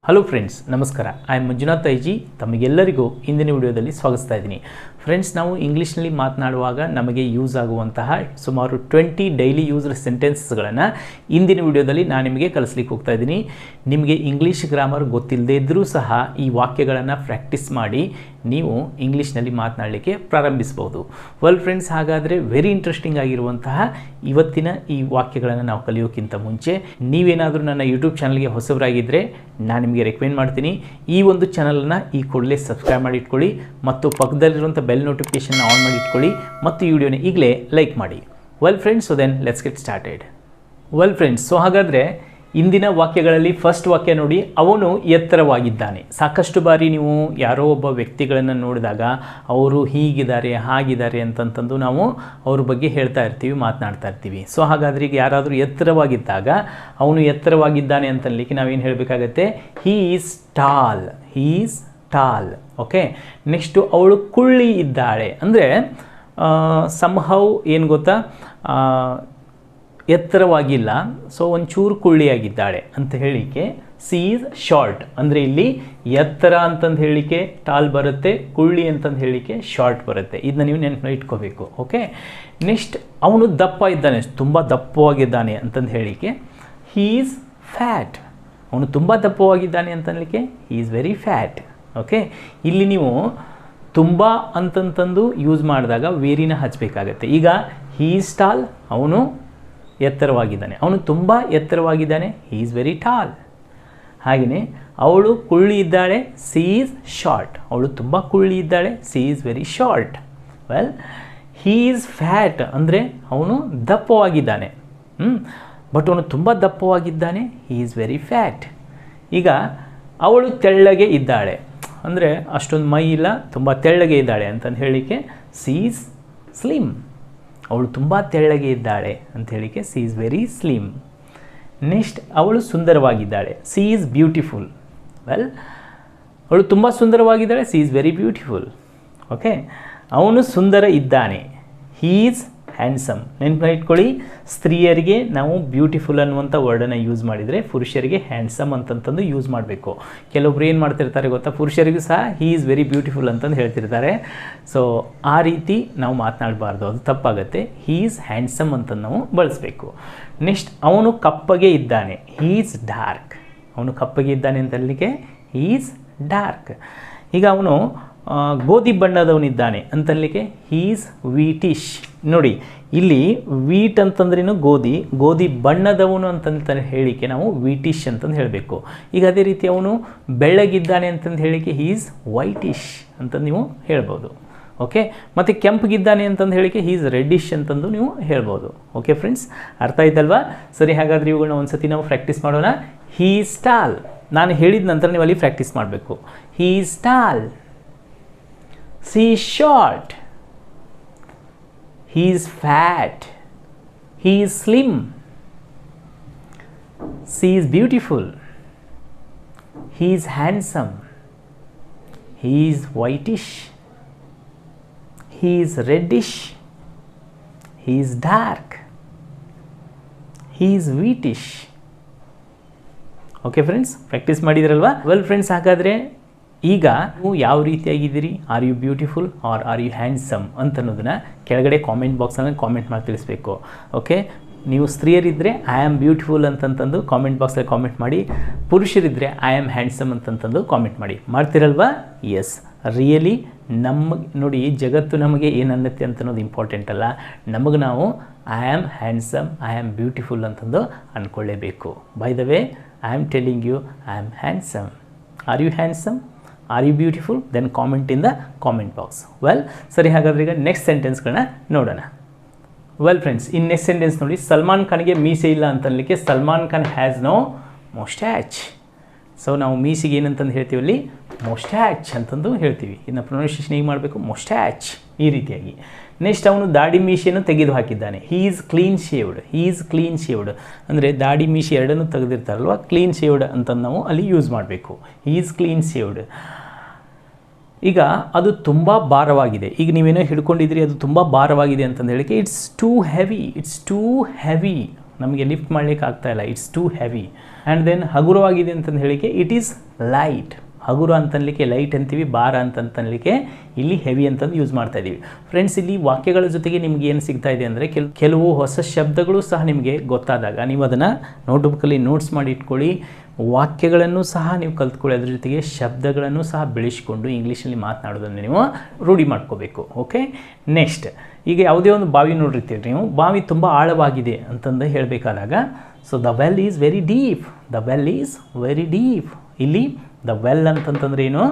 Hello friends, ನಮಸ್ಕಾರ. I am Manjunath IG. ತಮಗೆಲ್ಲರಿಗೂ ಇಂದಿನ ವಿಡಿಯೋದಲ್ಲಿ ಸ್ವಾಗತಿಸ್ತಾ ಇದ್ದೀನಿ. ಫ್ರೆಂಡ್ಸ್, ನಾವು ಇಂಗ್ಲೀಷ್ನಲ್ಲಿ ಮಾತನಾಡುವಾಗ ನಮಗೆ ಯೂಸ್ ಆಗುವಂತಹ ಸುಮಾರು 20 ಡೈಲಿ ಯೂಸ್ಡ್ ಸೆಂಟೆನ್ಸಸ್ಗಳನ್ನು ಇಂದಿನ ವಿಡಿಯೋದಲ್ಲಿ ನಾನು ನಿಮಗೆ ಕಲಿಸ್ಲಿಕ್ಕೆ ಹೋಗ್ತಾ ಇದ್ದೀನಿ. ನಿಮಗೆ ಇಂಗ್ಲೀಷ್ ಗ್ರಾಮರ್ ಗೊತ್ತಿಲ್ಲದೇ ಇದ್ದರೂ ಸಹ ಈ ವಾಕ್ಯಗಳನ್ನು ಪ್ರಾಕ್ಟೀಸ್ ಮಾಡಿ ನೀವು ಇಂಗ್ಲೀಷ್ನಲ್ಲಿ ಮಾತನಾಡಲಿಕ್ಕೆ ಪ್ರಾರಂಭಿಸ್ಬೋದು. ವೆಲ್ ಫ್ರೆಂಡ್ಸ್, ಹಾಗಾದರೆ ವೆರಿ ಇಂಟ್ರೆಸ್ಟಿಂಗ್ ಆಗಿರುವಂತಹ ಇವತ್ತಿನ ಈ ವಾಕ್ಯಗಳನ್ನು ನಾವು ಕಲಿಯೋಕ್ಕಿಂತ ಮುಂಚೆ ನೀವೇನಾದರೂ ನನ್ನ ಯೂಟ್ಯೂಬ್ ಚಾನಲ್ಗೆ ಹೊಸಬರಾಗಿದ್ದರೆ ನಾನು ನಿಮಗೆ ರೆಕಮೆಂಡ್ ಮಾಡ್ತೀನಿ, ಈ ಒಂದು ಚಾನಲನ್ನು ಈ ಕೂಡಲೇ ಸಬ್ಸ್ಕ್ರೈಬ್ ಮಾಡಿ ಇಟ್ಕೊಳ್ಳಿ ಮತ್ತು ಪಕ್ಕದಲ್ಲಿರುವಂಥ ಬೆಲ್ ನೋಟಿಫಿಕೇಷನ್ನ ಆನ್ ಮಾಡಿ ಇಟ್ಕೊಳ್ಳಿ ಮತ್ತು ಈ ವಿಡಿಯೋನ ಈಗಲೇ ಲೈಕ್ ಮಾಡಿ. Well friends, so then let's get started. Well friends, so ಹಾಗಾದರೆ ಇಂದಿನ ವಾಕ್ಯಗಳಲ್ಲಿ ಫಸ್ಟ್ ವಾಕ್ಯ ನೋಡಿ, ಅವನು ಎತ್ತರವಾಗಿದ್ದಾನೆ. ಸಾಕಷ್ಟು ಬಾರಿ ನೀವು ಯಾರೋ ಒಬ್ಬ ವ್ಯಕ್ತಿಗಳನ್ನು ನೋಡಿದಾಗ ಅವರು ಹೀಗಿದ್ದಾರೆ ಹಾಗಿದ್ದಾರೆ ಅಂತಂತಂದು ನಾವು ಅವ್ರ ಬಗ್ಗೆ ಹೇಳ್ತಾ ಇರ್ತೀವಿ, ಮಾತನಾಡ್ತಾ ಇರ್ತೀವಿ. ಸೊ ಹಾಗಾದರೆ ಈಗ ಯಾರಾದರೂ ಎತ್ತರವಾಗಿದ್ದಾಗ ಅವನು ಎತ್ತರವಾಗಿದ್ದಾನೆ ಅಂತಲಿಕ್ಕೆ ನಾವೇನು ಹೇಳಬೇಕಾಗತ್ತೆ? He is tall. He is tall. Okay. Next ಅವಳು ಕುಳ್ಳಿ ಇದ್ದಾಳೆ ಅಂದರೆ ಸಂಹೌ ಏನು ಗೊತ್ತಾ, ಎತ್ತರವಾಗಿಲ್ಲ, ಸೊ ಒಂಚೂರು ಕುಳ್ಳಿಯಾಗಿದ್ದಾಳೆ ಅಂತ ಹೇಳಿಕೆ ಸಿ ಈಸ್ ಶಾರ್ಟ್. ಅಂದರೆ ಇಲ್ಲಿ ಎತ್ತರ ಅಂತಂದು ಹೇಳಿಕೆ ಟಾಲ್ ಬರುತ್ತೆ, ಕುಳ್ಳಿ ಅಂತಂದು ಹೇಳಿಕೆ ಶಾರ್ಟ್ ಬರುತ್ತೆ. ಇದನ್ನ ನೀವು ನೆನಪು ಇಟ್ಕೋಬೇಕು. ಓಕೆ. ನೆಕ್ಸ್ಟ್ ಅವನು ದಪ್ಪ ಇದ್ದಾನೆ, ತುಂಬ ದಪ್ಪವಾಗಿದ್ದಾನೆ ಅಂತಂದು ಹೇಳಿಕೆ ಹೀ ಈಸ್ ಫ್ಯಾಟ್. ಅವನು ತುಂಬ ದಪ್ಪವಾಗಿದ್ದಾನೆ ಅಂತಂದಲಿಕ್ಕೆ he is very fat. Okay. ಇಲ್ಲಿ ನೀವು ತುಂಬ ಅಂತಂತಂದು ಯೂಸ್ ಮಾಡಿದಾಗ ವೇರಿನ ಹಚ್ಚಬೇಕಾಗತ್ತೆ. ಈಗ ಹೀ ಈಸ್ ಟಾಲ್, ಅವನು ಎತ್ತರವಾಗಿದ್ದಾನೆ, ಅವನು ತುಂಬ ಎತ್ತರವಾಗಿದ್ದಾನೆ, ಹೀ ಈಸ್ ವೆರಿ ಟಾಲ್. ಹಾಗೆಯೇ ಅವಳು ಕುಳ್ಳಿ ಇದ್ದಾಳೆ, ಸಿ ಈಸ್ ಶಾರ್ಟ್. ಅವಳು ತುಂಬ ಕುಳ್ಳಿ ಇದ್ದಾಳೆ, C is very short. Well, he is fat ಅಂದರೆ ಅವನು ದಪ್ಪವಾಗಿದ್ದಾನೆ, ಬಟ್ ಅವನು ತುಂಬ ದಪ್ಪವಾಗಿದ್ದಾನೆ, ಹೀ ಈಸ್ ವೆರಿ ಫ್ಯಾಟ್. ಈಗ ಅವಳು ತೆಳ್ಳಗೆ ಇದ್ದಾಳೆ ಅಂದರೆ ಅಷ್ಟೊಂದು ಮೈ ಇಲ್ಲ, ತುಂಬ ತೆಳ್ಳಗೆ ಇದ್ದಾಳೆ ಅಂತಂದು ಹೇಳಿಕೆ ಸಿ ಈಸ್ ಸ್ಲಿಮ್. ಅವಳು ತುಂಬ ತೆಳ್ಳಗೆ ಇದ್ದಾಳೆ ಅಂತ ಹೇಳಿಕೆ she is very slim. Next ಅವಳು ಸುಂದರವಾಗಿದ್ದಾಳೆ, ಸಿ ಈಸ್ ಬ್ಯೂಟಿಫುಲ್. ವೆಲ್, ಅವಳು ತುಂಬ ಸುಂದರವಾಗಿದ್ದಾಳೆ, she is very beautiful. Okay. ಅವನು ಸುಂದರ ಇದ್ದಾನೆ, ಹೀ ಈಸ್ ಹ್ಯಾಂಡ್ಸಮ್. ನೆನಪು ಇಟ್ಕೊಳ್ಳಿ, ಸ್ತ್ರೀಯರಿಗೆ ನಾವು ಬ್ಯೂಟಿಫುಲ್ ಅನ್ನುವಂಥ ವರ್ಡನ್ನು ಯೂಸ್ ಮಾಡಿದರೆ ಪುರುಷರಿಗೆ ಹ್ಯಾಂಡ್ಸಮ್ ಅಂತಂತಂದು ಯೂಸ್ ಮಾಡಬೇಕು. ಕೆಲವೊಬ್ರು ಏನು ಮಾಡ್ತಿರ್ತಾರೆ ಗೊತ್ತಾ, ಪುರುಷರಿಗೂ ಸಹ ಹೀ ಈಸ್ ವೆರಿ ಬ್ಯೂಟಿಫುಲ್ ಅಂತಂದು ಹೇಳ್ತಿರ್ತಾರೆ. ಸೊ ಆ ರೀತಿ ನಾವು ಮಾತನಾಡಬಾರ್ದು, ಅದು ತಪ್ಪಾಗುತ್ತೆ. ಹೀ ಈಸ್ ಹ್ಯಾಂಡ್ಸಮ್ ಅಂತ ನಾವು ಬಳಸಬೇಕು. ನೆಕ್ಸ್ಟ್ ಅವನು ಕಪ್ಪಗೆ ಇದ್ದಾನೆ, ಹೀ ಈಸ್ ಡಾರ್ಕ್. ಅವನು ಕಪ್ಪಗೆ ಇದ್ದಾನೆ ಅಂತ ಹೇಳಲಿಕ್ಕೆ ಹೀ ಈಸ್ ಡಾರ್ಕ್. ಈಗ ಅವನು ಗೋಧಿ ಬಣ್ಣದವನಿದ್ದಾನೆ ಅಂತಲಿಕ್ಕೆ ಹೀ ಈಸ್ ವೀಟಿಶ್. ನೋಡಿ, ಇಲ್ಲಿ ವೀಟ್ ಅಂತಂದ್ರೇನು ಗೋಧಿ, ಗೋಧಿ ಬಣ್ಣದವನು ಅಂತಂತ ಹೇಳಿಕೆ ನಾವು ವೀಟಿಶ್ ಅಂತಂದು ಹೇಳಬೇಕು. ಈಗ ಅದೇ ರೀತಿ ಅವನು ಬೆಳ್ಳಗಿದ್ದಾನೆ ಅಂತಂದು ಹೇಳಿಕೆ ಹೀ ಈಸ್ ವೈಟಿಶ್ ಅಂತಂದು ನೀವು ಹೇಳ್ಬೋದು. ಓಕೆ. ಮತ್ತು ಕೆಂಪಗಿದ್ದಾನೆ ಅಂತಂದು ಹೇಳಿಕೆ ಹೀ ಈಸ್ ರೆಡ್ಡಿಶ್ ಅಂತಂದು ನೀವು ಹೇಳ್ಬೋದು. ಓಕೆ ಫ್ರೆಂಡ್ಸ್, ಅರ್ಥ ಆಯ್ತಲ್ವಾ? ಸರಿ, ಹಾಗಾದರೆ ಇವುಗಳನ್ನ ಒಂದು ಸತಿ ನಾವು ಪ್ರಾಕ್ಟೀಸ್ ಮಾಡೋಣ. ಹೀ ಈಸ್ ಟಾಲ್. ನಾನು ಹೇಳಿದ ನಂತರ ನೀವು ಅಲ್ಲಿ ಪ್ರಾಕ್ಟೀಸ್ ಮಾಡಬೇಕು. ಹೀ is tall. She is short. He is fat. He is slim. She is beautiful. He is handsome. He is whitish. He is reddish. He is dark. He is wheatish. Okay friends, practice ಮಾಡಿದ್ರಲ್ವಾ? Well friends, ಹಾಗಾದರೆ ಈಗ ನೀವು ಯಾವ ರೀತಿಯಾಗಿದ್ದೀರಿ, are you beautiful are are you handsome ಅಂತ ಅನ್ನೋದನ್ನು ಕೆಳಗಡೆ comment ಬಾಕ್ಸಲ್ಲಿ ಕಾಮೆಂಟ್ ಮಾಡಿ ತಿಳಿಸ್ಬೇಕು. ಓಕೆ. ನೀವು ಸ್ತ್ರೀಯರಿದ್ದರೆ ಐ ಆಮ್ ಬ್ಯೂಟಿಫುಲ್ ಅಂತಂತಂದು ಕಾಮೆಂಟ್ ಬಾಕ್ಸಲ್ಲಿ ಕಾಮೆಂಟ್ ಮಾಡಿ, ಪುರುಷರಿದ್ದರೆ ಐ ಆಮ್ ಹ್ಯಾಂಡ್ಸಮ್ ಅಂತಂತಂದು ಕಾಮೆಂಟ್ ಮಾಡಿ. ಮಾಡ್ತಿರಲ್ವಾ? ಎಸ್, ರಿಯಲಿ ನಮಗೆ ನೋಡಿ, ಜಗತ್ತು ನಮಗೆ ಏನು ಅನ್ನತ್ತೆ ಅಂತ ಅನ್ನೋದು ಇಂಪಾರ್ಟೆಂಟ್ ಅಲ್ಲ, ನಮಗೆ ನಾವು I am handsome, I am beautiful ಅಂತಂದು ಅಂದ್ಕೊಳ್ಳೇಬೇಕು. By the way, I am telling you I am handsome. Are you handsome? Are you beautiful? Then comment in the comment box. Well, ಸರಿ, ಹಾಗಾದರೆ ಈಗ ನೆಕ್ಸ್ಟ್ ಸೆಂಟೆನ್ಸ್ಗಳನ್ನ ನೋಡೋಣ. Well friends, in next sentence ನೋಡಿ, ಸಲ್ಮಾನ್ ಖಾನ್ಗೆ ಮೀಸೆ ಇಲ್ಲ ಅಂತನ್ಲಿಕ್ಕೆ Salman Khan has no moustache. So ನಾವು ಮೀಸಿಗೆ ಏನಂತಂದು ಹೇಳ್ತೀವಿ, ಅಲ್ಲಿ ಮೊಸ್ಟ್ಯಾಚ್ ಅಂತಂದು ಹೇಳ್ತೀವಿ. ಇದನ್ನ ಪ್ರೊನೌನ್ಸಿಯೇಷನ್ ಹೇಗೆ ಮಾಡಬೇಕು? ಮೊಸ್ಟ್ಯಾಚ್, ಈ ರೀತಿಯಾಗಿ. ನೆಕ್ಸ್ಟ್ ಅವನು ದಾಡಿ ಮೀಸೆಯನ್ನು ತೆಗೆದು ಹಾಕಿದ್ದಾನೆ, ಹೀ is clean shaved. Hi is clean shaved ಅಂದರೆ ದಾಡಿ ಮೀಸೆ ಎರಡನ್ನೂ ತೆಗೆದಿರ್ತಾರಲ್ವ, ಕ್ಲೀನ್ ಶೇವ್ಡ್ ಅಂತ ನಾವು ಅಲ್ಲಿ ಯೂಸ್ ಮಾಡಬೇಕು. ಹೀ ಈಸ್ ಕ್ಲೀನ್ ಶೇವ್ಡ್. ಈಗ ಅದು ತುಂಬ ಭಾರವಾಗಿದೆ. ಈಗ ನೀವೇನೋ ಹಿಡ್ಕೊಂಡಿದ್ರಿ, ಅದು ತುಂಬ ಭಾರವಾಗಿದೆ ಅಂತಂದು ಹೇಳಿಕೆ it's too heavy. It's too heavy ನಮಗೆ ಲಿಫ್ಟ್ ಮಾಡಲಿಕ್ಕೆ ಆಗ್ತಾಯಿಲ್ಲ, it's too heavy. And then ಹಗುರವಾಗಿದೆ ಅಂತಂದು ಹೇಳಿಕೆ ಇಟ್ ಈಸ್ ಲೈಟ್. ಹಗುರ ಅಂತನ್ಲಿಕ್ಕೆ ಲೈಟ್ ಅಂತೀವಿ, ಭಾರ ಅಂತನ್ಲಿಕ್ಕೆ ಇಲ್ಲಿ ಹೆವಿ ಅಂತಂದು ಯೂಸ್ ಮಾಡ್ತಾ ಇದ್ದೀವಿ. ಫ್ರೆಂಡ್ಸ್, ಇಲ್ಲಿ ವಾಕ್ಯಗಳ ಜೊತೆಗೆ ನಿಮ್ಗೆ ಏನು ಸಿಗ್ತಾ ಇದೆ ಅಂದರೆ ಕೆಲವು ಹೊಸ ಶಬ್ದಗಳು ಸಹ ನಿಮಗೆ ಗೊತ್ತಾದಾಗ ನೀವು ಅದನ್ನು ನೋಟ್ಬುಕ್ಕಲ್ಲಿ ನೋಟ್ಸ್ ಮಾಡಿ ಇಟ್ಕೊಳ್ಳಿ. ವಾಕ್ಯಗಳನ್ನು ಸಹ ನೀವು ಕಲ್ತ್ಕೊಳ್ಳಿ, ಅದ್ರ ಜೊತೆಗೆ ಶಬ್ದಗಳನ್ನು ಸಹ ಬೆಳೆಸಿಕೊಂಡು ಇಂಗ್ಲೀಷಲ್ಲಿ ಮಾತನಾಡೋದನ್ನು ನೀವು ರೂಢಿ ಮಾಡ್ಕೋಬೇಕು. ಓಕೆ, ನೆಕ್ಸ್ಟ್, ಈಗ ಯಾವುದೇ ಒಂದು ಬಾವಿ ನೋಡಿರ್ತೀರಿ ನೀವು, ಬಾವಿ ತುಂಬ ಆಳವಾಗಿದೆ ಅಂತಂದು ಹೇಳಬೇಕಾದಾಗ so the well is very deep, the well is very deep. ಇಲ್ಲಿ ದ ವೆಲ್ ಅಂತಂತಂದ್ರೆ ಏನು?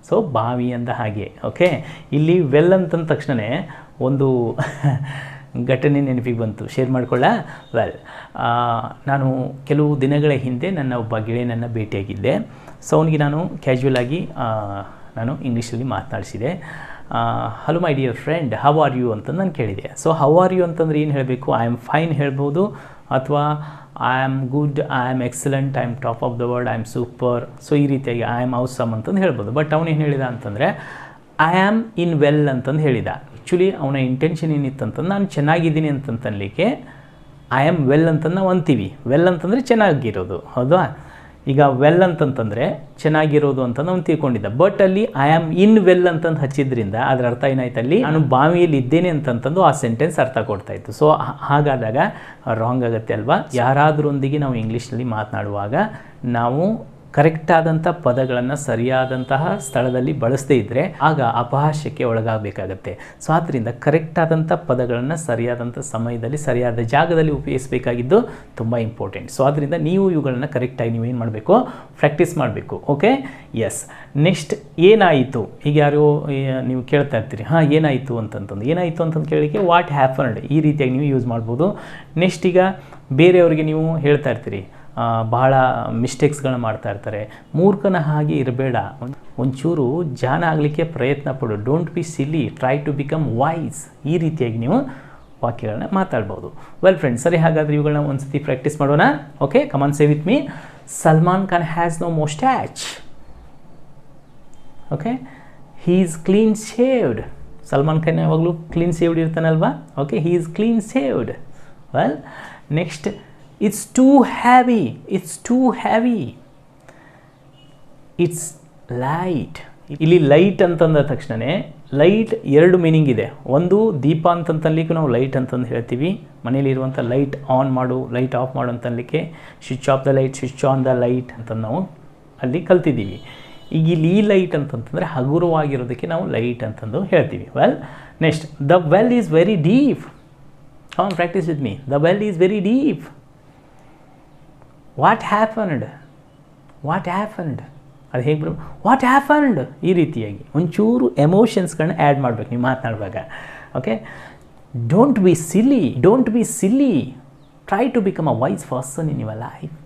ಸೊ ಬಾವಿ ಅಂದ ಹಾಗೆ. ಓಕೆ, ಇಲ್ಲಿ ವೆಲ್ ಅಂತಂದ ತಕ್ಷಣವೇ ಒಂದು ಘಟನೆ ನೆನಪಿಗೆ ಬಂತು, ಶೇರ್ ಮಾಡ್ಕೊಳ್ಳ. ವೆಲ್, ನಾನು ಕೆಲವು ದಿನಗಳ ಹಿಂದೆ ನನ್ನ ಒಬ್ಬ ಗೆಳೆಯನನ್ನು ಭೇಟಿಯಾಗಿದ್ದೆ. ಸೊ ಅವನಿಗೆ ನಾನು ಕ್ಯಾಶುವಲ್ ಆಗಿ ನಾನು ಇಂಗ್ಲೀಷಲ್ಲಿ ಮಾತನಾಡಿಸಿದೆ. Hello my dear friend, how are you ಅಂತ ನಾನು ಕೇಳಿದೆ. ಸೊ ಹೌ ಆರ್ ಯು ಅಂತಂದ್ರೆ ಏನು ಹೇಳಬೇಕು? ಐ ಆಮ್ ಫೈನ್ ಹೇಳ್ಬೋದು, ಅಥವಾ I am good, I am excellent, I am top of the world, I am super. So ಈ ರೀತಿಯಾಗಿ ಐ ಆಮ್ ಔಸಮ್ ಅಂತಂದು ಹೇಳ್ಬೋದು. ಬಟ್ ಅವನೇನು ಹೇಳಿದ ಅಂತಂದರೆ ಐ ಆಮ್ ಇನ್ ವೆಲ್ ಅಂತಂದು ಹೇಳಿದ. ಆ್ಯಕ್ಚುಲಿ ಅವನ ಇಂಟೆನ್ಷನ್ ಏನಿತ್ತಂತಂದು ನಾನು ಚೆನ್ನಾಗಿದ್ದೀನಿ ಅಂತಂತನ್ಲಿಕ್ಕೆ ಐ ಆಮ್ ವೆಲ್ ಅಂತಂದು ನಾವು ಅಂತೀವಿ. ವೆಲ್ ಅಂತಂದರೆ ಚೆನ್ನಾಗಿರೋದು, ಹೌದಾ? ಈಗ ವೆಲ್ ಅಂತಂತಂದರೆ ಚೆನ್ನಾಗಿರೋದು ಅಂತ ನಾವು ತಿಳ್ಕೊಂಡಿದ್ದ. ಬಟ್ ಅಲ್ಲಿ ಐ ಆಮ್ ಇನ್ ವೆಲ್ ಅಂತಂದು ಹಚ್ಚಿದ್ರಿಂದ ಅದರ ಅರ್ಥ ಏನಾಯ್ತು, ಅಲ್ಲಿ ನಾನು ಬಾವಿಯಲ್ಲಿ ಇದ್ದೇನೆ ಅಂತಂತಂದು ಆ ಸೆಂಟೆನ್ಸ್ ಅರ್ಥ ಕೊಡ್ತಾಯಿತ್ತು. ಸೊ ಹಾಗಾದಾಗ ರಾಂಗ್ ಆಗುತ್ತೆ ಅಲ್ವಾ? ಯಾರಾದರೊಂದಿಗೆ ನಾವು ಇಂಗ್ಲೀಷ್ನಲ್ಲಿ ಮಾತನಾಡುವಾಗ ನಾವು ಕರೆಕ್ಟಾದಂಥ ಪದಗಳನ್ನು ಸರಿಯಾದಂತಹ ಸ್ಥಳದಲ್ಲಿ ಬಳಸದೇ ಇದ್ದರೆ ಆಗ ಅಪಹಾಸ್ಯಕ್ಕೆ ಒಳಗಾಗಬೇಕಾಗತ್ತೆ. ಸೊ ಆದ್ದರಿಂದ ಕರೆಕ್ಟಾದಂಥ ಪದಗಳನ್ನು ಸರಿಯಾದಂಥ ಸಮಯದಲ್ಲಿ ಸರಿಯಾದ ಜಾಗದಲ್ಲಿ ಉಪಯೋಗಿಸಬೇಕಾಗಿದ್ದು ತುಂಬ ಇಂಪಾರ್ಟೆಂಟ್. ಸೊ ಆದ್ದರಿಂದ ನೀವು ಇವುಗಳನ್ನು ಕರೆಕ್ಟಾಗಿ ನೀವು ಏನು ಮಾಡಬೇಕು? ಪ್ರಾಕ್ಟೀಸ್ ಮಾಡಬೇಕು. Okay, S. ನೆಕ್ಸ್ಟ್, ಏನಾಯಿತು? ಈಗ ಯಾರು ನೀವು ಕೇಳ್ತಾ ಇರ್ತೀರಿ, ಹಾಂ ಏನಾಯಿತು ಅಂತಂತಂದು. ಏನಾಯಿತು ಅಂತಂದು ಕೇಳಲಿಕ್ಕೆ ವಾಟ್ ಹ್ಯಾಪನ್ಡ್ ಈ ರೀತಿಯಾಗಿ ನೀವು ಯೂಸ್ ಮಾಡ್ಬೋದು. ನೆಕ್ಸ್ಟ್, ಈಗ ಬೇರೆಯವ್ರಿಗೆ ನೀವು ಹೇಳ್ತಾ ಇರ್ತೀರಿ, ಬಹಳ ಮಿಸ್ಟೇಕ್ಸ್ಗಳನ್ನ ಮಾಡ್ತಾ ಇರ್ತಾರೆ, ಮೂರ್ಖನ ಹಾಗೆ ಇರಬೇಡ, ಒಂಚೂರು ಜಾನ ಆಗಲಿಕ್ಕೆ ಪ್ರಯತ್ನ ಪಡು, don't be silly, try to become wise. ಈ ರೀತಿಯಾಗಿ ನೀವು ವಾಕ್ಯಗಳನ್ನ ಮಾತಾಡ್ಬೋದು. ವೆಲ್ ಫ್ರೆಂಡ್ಸ್, ಸರಿ, ಹಾಗಾದರೆ ಇವುಗಳನ್ನ ಒಂದ್ಸತಿ ಪ್ರಾಕ್ಟೀಸ್ ಮಾಡೋಣ. Okay, come on say with me. Salman Khan has no moustache. Okay, he is clean shaved. Salman Khan ಯಾವಾಗಲೂ ಕ್ಲೀನ್ ಶೇವ್ಡ್ ಇರ್ತಾನಲ್ವಾ? Okay, he is clean shaved. Well, next, it's too heavy, it's too heavy, it's light. ಇಲ್ಲಿ light ಅಂತಂದ ತಕ್ಷಣವೇ light ಎರಡು meaning ಇದೆ. ಒಂದು ದೀಪ ಅಂತಂತನ್ಲಿಕ್ಕೂ ನಾವು light ಅಂತಂದು ಹೇಳ್ತೀವಿ, ಮನೇಲಿರುವಂಥ ಲೈಟ್ ಆನ್ ಮಾಡು, ಲೈಟ್ ಆಫ್ ಮಾಡು ಅಂತನ್ಲಿಕ್ಕೆ switch off the light, switch on the light ಅಂತ ನಾವು ಅಲ್ಲಿ ಕಲ್ತಿದ್ದೀವಿ. ಈಗ ಇಲ್ಲಿ ಈ ಲೈಟ್ ಅಂತಂತಂದರೆ ಹಗುರವಾಗಿರೋದಕ್ಕೆ ನಾವು ಲೈಟ್ ಅಂತಂದು ಹೇಳ್ತೀವಿ. Well, next, the well is very deep. Come on, practice with me. The well is very deep. What happened, what happened, ಅದು ಹೇಗೆ ಬರೋ ವಾಟ್ ಹ್ಯಾಪನ್ಡ್ ಈ ರೀತಿಯಾಗಿ ಒಂಚೂರು ಎಮೋಷನ್ಸ್ಗಳನ್ನ ಆ್ಯಡ್ ಮಾಡಬೇಕು ನೀವು ಮಾತನಾಡುವಾಗ. Okay, don't be silly, don't be silly, try to become a wise person in your life.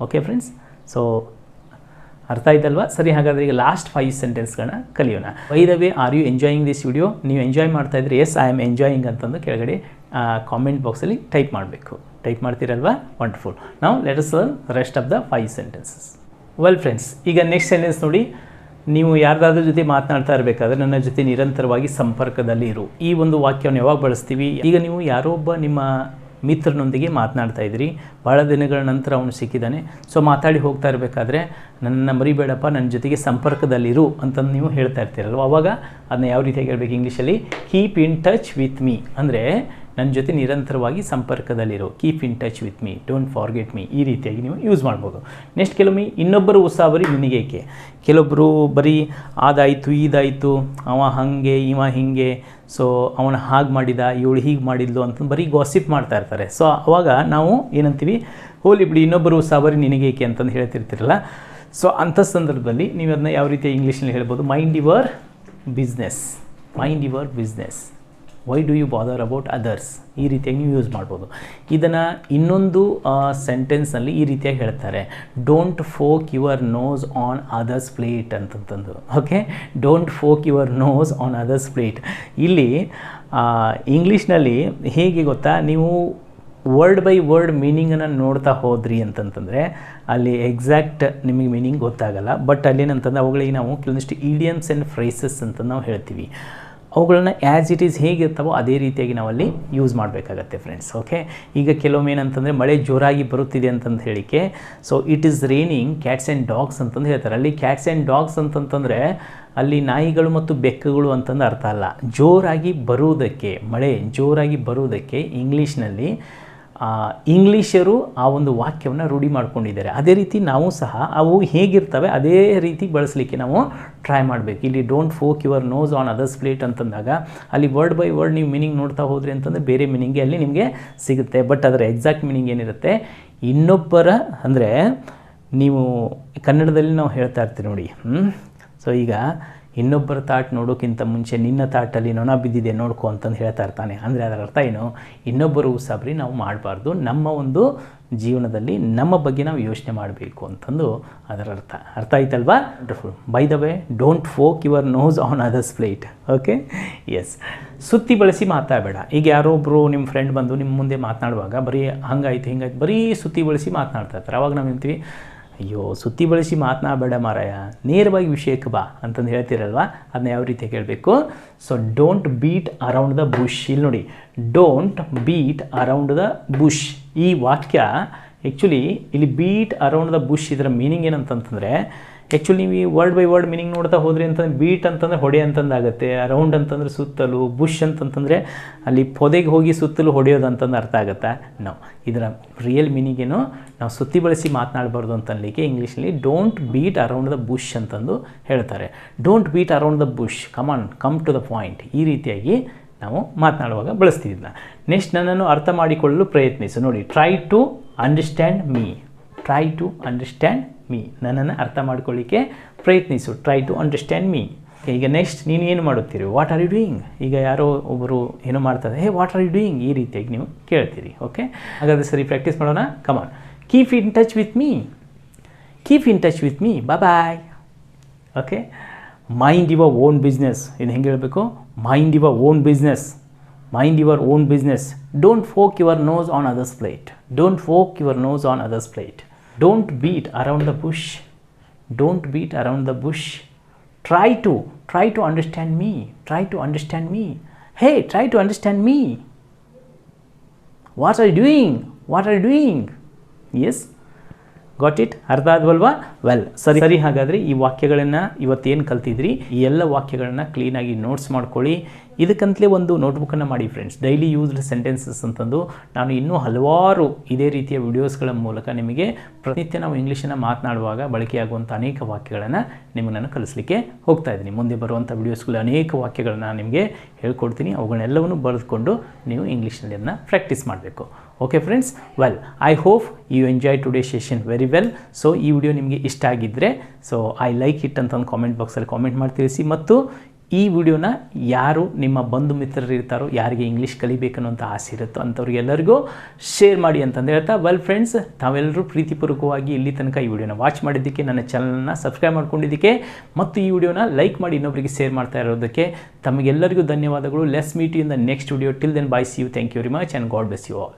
Okay friends, so ಅರ್ಥ ಆಯ್ತಲ್ವಾ? ಸರಿ, ಹಾಗಾದರೆ ಈಗ ಲಾಸ್ಟ್ 5 ಸೆಂಟೆನ್ಸ್ಗಳನ್ನ ಕಲಿಯೋಣ. By the way, are you enjoying this video? ನೀವು ಎಂಜಾಯ್ ಮಾಡ್ತಾ ಇದ್ರೆ ಎಸ್ ಐ ಆಮ್ ಎಂಜಾಯಿಂಗ್ ಅಂತಂದು ಕೆಳಗಡೆ ಕಾಮೆಂಟ್ ಬಾಕ್ಸಲ್ಲಿ ಟೈಪ್ ಮಾಡಬೇಕು. ಟೈಪ್ ಮಾಡ್ತೀರಲ್ವಾ? ವಂಡರ್ಫುಲ್. ನಾವು let us learn rest of the 5 sentences. Well friends, ಈಗ ನೆಕ್ಸ್ಟ್ ಸೆಂಟೆನ್ಸ್ ನೋಡಿ. ನೀವು ಯಾರ್ದಾದ್ರ ಜೊತೆ ಮಾತನಾಡ್ತಾ ಇರಬೇಕಾದ್ರೆ ನನ್ನ ಜೊತೆ ನಿರಂತರವಾಗಿ ಸಂಪರ್ಕದಲ್ಲಿ ಇರು. ಈ ಒಂದು ವಾಕ್ಯವನ್ನು ಯಾವಾಗ ಬಳಸ್ತೀವಿ? ಈಗ ನೀವು ಯಾರೋ ಒಬ್ಬ ನಿಮ್ಮ ಮಿತ್ರನೊಂದಿಗೆ ಮಾತನಾಡ್ತಾ ಇದ್ದೀರಿ, ಭಾಳ ದಿನಗಳ ನಂತರ ಅವನು ಸಿಕ್ಕಿದ್ದಾನೆ. ಸೊ ಮಾತಾಡಿ ಹೋಗ್ತಾ ಇರಬೇಕಾದ್ರೆ ನನ್ನನ್ನು ಮರಿಬೇಡಪ್ಪ, ನನ್ನ ಜೊತೆಗೆ ಸಂಪರ್ಕದಲ್ಲಿರು ಅಂತಂದು ನೀವು ಹೇಳ್ತಾ ಇರ್ತೀರಲ್ವ, ಅವಾಗ ಅದನ್ನ ಯಾವ ರೀತಿಯಾಗಿ ಹೇಳ್ಬೇಕು ಇಂಗ್ಲೀಷಲ್ಲಿ? Keep in touch with me. ಅಂದರೆ ನನ್ನ ಜೊತೆ ನಿರಂತರವಾಗಿ ಸಂಪರ್ಕದಲ್ಲಿರೋ, keep in touch with me, don't forget me, ಈ ರೀತಿಯಾಗಿ ನೀವು ಯೂಸ್ ಮಾಡ್ಬೋದು. ನೆಕ್ಸ್ಟ್, ಕೆಲವೊಮ್ಮೆ ಇನ್ನೊಬ್ಬರು ಉಸಾಬರಿ ನಿನಗೇಕೆ. ಕೆಲವೊಬ್ಬರು ಬರೀ ಅದಾಯಿತು ಇದಾಯಿತು, ಅವ ಹಾಗೆ ಇವ ಹೀಗೆ, ಸೊ ಅವನ ಹಾಗೆ ಮಾಡಿದ, ಇವಳು ಹೀಗೆ ಮಾಡಿದ್ಲು ಅಂತ ಬರೀ ಗಾಸಿಪ್ ಮಾಡ್ತಾ ಇರ್ತಾರೆ. ಸೊ ಅವಾಗ ನಾವು ಏನಂತೀವಿ? ಹೋಲಿ ಬಿಡಿ, ಇನ್ನೊಬ್ಬರು ಉಸಾಬರಿ ನಿನಗೇಕೆ ಅಂತಂದು ಹೇಳ್ತಿರ್ತಿರಲ್ಲ. ಸೊ ಅಂಥ ಸಂದರ್ಭದಲ್ಲಿ ನೀವು ಅದನ್ನ ಯಾವ ರೀತಿ ಇಂಗ್ಲೀಷ್ನಲ್ಲಿ ಹೇಳ್ಬೋದು? Mind your business, mind your business, why do you bother about others, ಈ ರೀತಿಯಾಗಿ ನೀವು ಯೂಸ್ ಮಾಡ್ಬೋದು. ಇದನ್ನು ಇನ್ನೊಂದು ಸೆಂಟೆನ್ಸ್ನಲ್ಲಿ ಈ ರೀತಿಯಾಗಿ ಹೇಳ್ತಾರೆ, don't poke your nose on others plate ಅಂತಂತಂದು. ಓಕೆ, don't poke your nose on others plate. ಇಲ್ಲಿ ಇಂಗ್ಲೀಷ್ನಲ್ಲಿ ಹೇಗೆ ಗೊತ್ತಾ, ನೀವು ವರ್ಡ್ ಬೈ ವರ್ಡ್ ಮೀನಿಂಗನ್ನು ನೋಡ್ತಾ ಹೋದ್ರಿ ಅಂತಂತಂದರೆ ಅಲ್ಲಿ ಎಕ್ಸಾಕ್ಟ್ ನಿಮಗೆ ಮೀನಿಂಗ್ ಗೊತ್ತಾಗಲ್ಲ. ಬಟ್ ಅಲ್ಲೇನಂತಂದ್ರೆ ಅವುಗಳಿಗೆ ನಾವು ಕೆಲವೊಂದಿಷ್ಟು ಈಡಿಯಮ್ಸ್ ಆ್ಯಂಡ್ ಫ್ರೇಸಸ್ ಅಂತ ನಾವು ಹೇಳ್ತೀವಿ. ಅವುಗಳನ್ನ ಆ್ಯಸ್ ಇಟ್ ಈಸ್ ಹೇಗಿರ್ತಾವೋ ಅದೇ ರೀತಿಯಾಗಿ ನಾವಲ್ಲಿ ಯೂಸ್ ಮಾಡಬೇಕಾಗತ್ತೆ ಫ್ರೆಂಡ್ಸ್. ಓಕೆ, ಈಗ ಕೆಲವೊಮ್ಮೆ ಏನಂತಂದರೆ ಮಳೆ ಜೋರಾಗಿ ಬರುತ್ತಿದೆ ಅಂತಂದು ಹೇಳಿಕೆ, so it is raining cats and dogs ಅಂತಂದು ಹೇಳ್ತಾರೆ. ಅಲ್ಲಿ ಕ್ಯಾಟ್ಸ್ ಆ್ಯಂಡ್ ಡಾಗ್ಸ್ ಅಂತಂತಂದರೆ ಅಲ್ಲಿ ನಾಯಿಗಳು ಮತ್ತು ಬೆಕ್ಕುಗಳು ಅಂತಂದು ಅರ್ಥ ಅಲ್ಲ. ಜೋರಾಗಿ ಬರುವುದಕ್ಕೆ, ಮಳೆ ಜೋರಾಗಿ ಬರುವುದಕ್ಕೆ ಇಂಗ್ಲೀಷ್ನಲ್ಲಿ ಇಂಗ್ಲೀಷರು ಆ ಒಂದು ವಾಕ್ಯವನ್ನು ರೂಢಿ ಮಾಡ್ಕೊಂಡಿದ್ದಾರೆ. ಅದೇ ರೀತಿ ನಾವು ಸಹ ಅವು ಹೇಗಿರ್ತವೆ ಅದೇ ರೀತಿ ಬಳಸಲಿಕ್ಕೆ ನಾವು ಟ್ರೈ ಮಾಡಬೇಕು. ಇಲ್ಲಿ don't poke your nose on others plate ಅಂತಂದಾಗ ಅಲ್ಲಿ ವರ್ಡ್ ಬೈ ವರ್ಡ್ ನೀವು ಮೀನಿಂಗ್ ನೋಡ್ತಾ ಹೋದ್ರಿ ಅಂತಂದರೆ ಬೇರೆ ಮೀನಿಂಗ್ಗೆ ಅಲ್ಲಿ ನಿಮಗೆ ಸಿಗುತ್ತೆ. ಬಟ್ ಅದರ ಎಕ್ಸಾಕ್ಟ್ ಮೀನಿಂಗ್ ಏನಿರುತ್ತೆ, ಇನ್ನೊಬ್ಬರ ಅಂದರೆ ನೀವು ಕನ್ನಡದಲ್ಲಿ ನಾವು ಹೇಳ್ತಾ ಇರ್ತೀವಿ ನೋಡಿ. ಸೊ ಈಗ ಇನ್ನೊಬ್ಬರ ತಾಟ್ ನೋಡೋಕ್ಕಿಂತ ಮುಂಚೆ ನಿನ್ನ ತಾಟಲ್ಲಿ ನೊಣ ಬಿದ್ದಿದೆ ನೋಡ್ಕೊ ಅಂತಂದು ಹೇಳ್ತಾ ಇರ್ತಾನೆ. ಅಂದರೆ ಅದರ ಅರ್ಥ ಏನು, ಇನ್ನೊಬ್ಬರು ಉಸಾಬರಿ ನಾವು ಮಾಡಬಾರ್ದು, ನಮ್ಮ ಒಂದು ಜೀವನದಲ್ಲಿ ನಮ್ಮ ಬಗ್ಗೆ ನಾವು ಯೋಚನೆ ಮಾಡಬೇಕು ಅಂತಂದು ಅದರ ಅರ್ಥ ಆಯ್ತಲ್ವಾ? Wonderful. By the way, don't poke your nose on others plate. Okay, yes. ಸುತ್ತಿ ಬಳಸಿ ಮಾತಾಡಬೇಡ. ಈಗ ಯಾರೋ ಒಬ್ಬರು ನಿಮ್ಮ ಫ್ರೆಂಡ್ ಬಂದು ನಿಮ್ಮ ಮುಂದೆ ಮಾತನಾಡುವಾಗ ಬರೀ ಹಂಗಾಯ್ತು ಹಿಂಗಾಯ್ತು ಬರೀ ಸುತ್ತಿ ಬಳಸಿ ಮಾತನಾಡ್ತಾ ಇರ್ತಾರೆ. ಅವಾಗ ನಾವು ಹೇಳ್ತೀವಿ, ಅಯ್ಯೋ ಸುತ್ತಿ ಬಳಸಿ ಮಾತನಾಡಬೇಡ ಮಾರಾಯ, ನೇರವಾಗಿ ವಿಷಯಕ್ಕೆ ಬಾ ಅಂತಂದು ಹೇಳ್ತಿರಲ್ವ, ಅದನ್ನ ಯಾವ ರೀತಿ ಕೇಳಬೇಕು? So don't beat around the bush. ಇಲ್ಲಿ ನೋಡಿ, don't beat around the bush. ಈ ವಾಕ್ಯ ಆ್ಯಕ್ಚುಲಿ ಇಲ್ಲಿ ಬೀಟ್ ಅರೌಂಡ್ ದ ಬುಷ್ ಇದರ ಮೀನಿಂಗ್ ಏನಂತಂತಂದರೆ, ಆ್ಯಕ್ಚುಲಿ ನೀವು ವರ್ಡ್ ಬೈ ವರ್ಡ್ ಮೀನಿಂಗ್ ನೋಡ್ತಾ ಹೋದ್ರಿ ಅಂತಂದರೆ ಬೀಟ್ ಅಂತಂದರೆ ಹೊಡೆ ಅಂತಂದಾಗುತ್ತೆ, ಅರೌಂಡ್ ಅಂತಂದರೆ ಸುತ್ತಲೂ, ಬುಷ್ ಅಂತಂತಂದರೆ ಅಲ್ಲಿ ಪೊದೆಗೆ ಹೋಗಿ ಸುತ್ತಲೂ ಹೊಡೆಯೋದು ಅಂತಂದು ಅರ್ಥ ಆಗುತ್ತಾ? ನಾವು ಇದರ ರಿಯಲ್ ಮೀನಿಂಗ್ ಏನು, ನಾವು ಸುತ್ತಿ ಬಳಸಿ ಮಾತನಾಡಬಾರ್ದು ಅಂತನ್ಲಿಕ್ಕೆ ಇಂಗ್ಲೀಷಲ್ಲಿ don't beat around the bush ಅಂತಂದು ಹೇಳ್ತಾರೆ. Don't beat around the bush, come to the point. ಈ ರೀತಿಯಾಗಿ ನಾವು ಮಾತನಾಡುವಾಗ ಬಳಸ್ತೀವಿ ಇದನ್ನ. ನೆಕ್ಸ್ಟ್, ನನ್ನನ್ನು ಅರ್ಥ ಮಾಡಿಕೊಳ್ಳಲು ಪ್ರಯತ್ನಿಸು. ನೋಡಿ, try to understand me. Try to understand me, ನನ್ನನ್ನು ಅರ್ಥ ಮಾಡ್ಕೊಳ್ಳಿಕ್ಕೆ ಪ್ರಯತ್ನಿಸು. Try to understand me. ಈಗ ನೆಕ್ಸ್ಟ್, ನೀನು ಏನು ಮಾಡುತ್ತೀರಿ? What are you doing? ಈಗ ಯಾರೋ ಒಬ್ಬರು ಏನೋ ಮಾಡ್ತಾರೆ, hey what are you doing, ಈ ರೀತಿಯಾಗಿ ನೀವು ಕೇಳ್ತೀರಿ. ಓಕೆ, ಹಾಗಾದರೆ ಸರಿ, ಪ್ರಾಕ್ಟೀಸ್ ಮಾಡೋಣ. Come on, keep in touch with me. Keep in touch with me. Bye. Okay, mind your own business. ಇದು ಹೆಂಗೆ ಹೇಳಬೇಕು? Mind your own business. Mind your own business. Don't poke your nose on others plate. Don't poke your nose on others plate. Don't beat around the bush. Don't beat around the bush. Try to understand me. Try to understand me. Hey, try to understand me. What are you doing? What are you doing? Yes, got it? ಅರ್ಥ ಆದ್ವಲ್ವಾ? Well, ಸರಿ. ಹಾಗಾದರೆ ಈ ವಾಕ್ಯಗಳನ್ನು ಇವತ್ತೇನು ಕಲ್ತಿದ್ರಿ, ಈ ಎಲ್ಲ ವಾಕ್ಯಗಳನ್ನು ಕ್ಲೀನಾಗಿ ನೋಟ್ಸ್ ಮಾಡ್ಕೊಳ್ಳಿ. ಇದಕ್ಕಂತಲೇ ಒಂದು ನೋಟ್ಬುಕ್ಕನ್ನು ಮಾಡಿ ಫ್ರೆಂಡ್ಸ್, ಡೈಲಿ ಯೂಸ್ಡ್ ಸೆಂಟೆನ್ಸಸ್ ಅಂತಂದು ನಾನು ಇನ್ನೂ ಹಲವಾರು ಇದೇ ರೀತಿಯ ವಿಡಿಯೋಸ್ಗಳ ಮೂಲಕ ನಿಮಗೆ ಪ್ರತಿನಿತ್ಯ ನಾವು ಇಂಗ್ಲೀಷನ್ನು ಮಾತನಾಡುವಾಗ ಬಳಕೆಯಾಗುವಂಥ ಅನೇಕ ವಾಕ್ಯಗಳನ್ನು ನಾನು ಕಲಿಸಲಿಕ್ಕೆ ಹೋಗ್ತಾ ಇದ್ದೀನಿ. ಮುಂದೆ ಬರುವಂಥ ವಿಡಿಯೋಸ್ಗಳು ಅನೇಕ ವಾಕ್ಯಗಳನ್ನು ನಿಮಗೆ ಹೇಳ್ಕೊಡ್ತೀನಿ. ಅವುಗಳನ್ನೆಲ್ಲವನ್ನು ಬರೆದುಕೊಂಡು ನೀವು ಇಂಗ್ಲೀಷ್ನಲ್ಲಿ ಅದನ್ನು ಪ್ರಾಕ್ಟೀಸ್ ಮಾಡಬೇಕು. Okay friends, well, I hope you enjoy today session very well. So ಈ ವಿಡಿಯೋ ನಿಮಗೆ ಇಷ್ಟ ಆಗಿದ್ದರೆ ಸೊ ಐ ಲೈಕ್ ಇಟ್ ಅಂತಂದು ಕಾಮೆಂಟ್ ಬಾಕ್ಸಲ್ಲಿ ಕಾಮೆಂಟ್ ಮಾಡಿ ತಿಳಿಸಿ. ಮತ್ತು ಈ ವಿಡಿಯೋನ ಯಾರು ನಿಮ್ಮ ಬಂಧು ಮಿತ್ರರು ಇರ್ತಾರೋ, ಯಾರಿಗೆ ಇಂಗ್ಲೀಷ್ ಕಲಿಬೇಕನ್ನುವಂಥ ಆಸೆ ಇರುತ್ತೋ ಅಂಥವ್ರಿಗೆಲ್ಲರಿಗೂ ಶೇರ್ ಮಾಡಿ ಅಂತಂದು ಹೇಳ್ತಾ, ವೆಲ್ ಫ್ರೆಂಡ್ಸ್, ತಾವೆಲ್ಲರೂ ಪ್ರೀತಿಪೂರ್ವಕವಾಗಿ ಇಲ್ಲಿ ತನಕ ಈ ವಿಡಿಯೋನ ವಾಚ್ ಮಾಡಿದ್ದಕ್ಕೆ, ನನ್ನ ಚಾನಲನ್ನು ಸಬ್ಸ್ಕ್ರೈಬ್ ಮಾಡ್ಕೊಂಡಿದ್ದಕ್ಕೆ ಮತ್ತು ಈ ವಿಡಿಯೋನ ಲೈಕ್ ಮಾಡಿ ಇನ್ನೊಬ್ಬರಿಗೆ ಶೇರ್ ಮಾಡ್ತಾ ಇರೋದಕ್ಕೆ ತಮಗೆಲ್ಲರಿಗೂ ಧನ್ಯವಾದಗಳು. Let's meet you in the next video. Till then, bye, see you, thank you very much and God bless you all.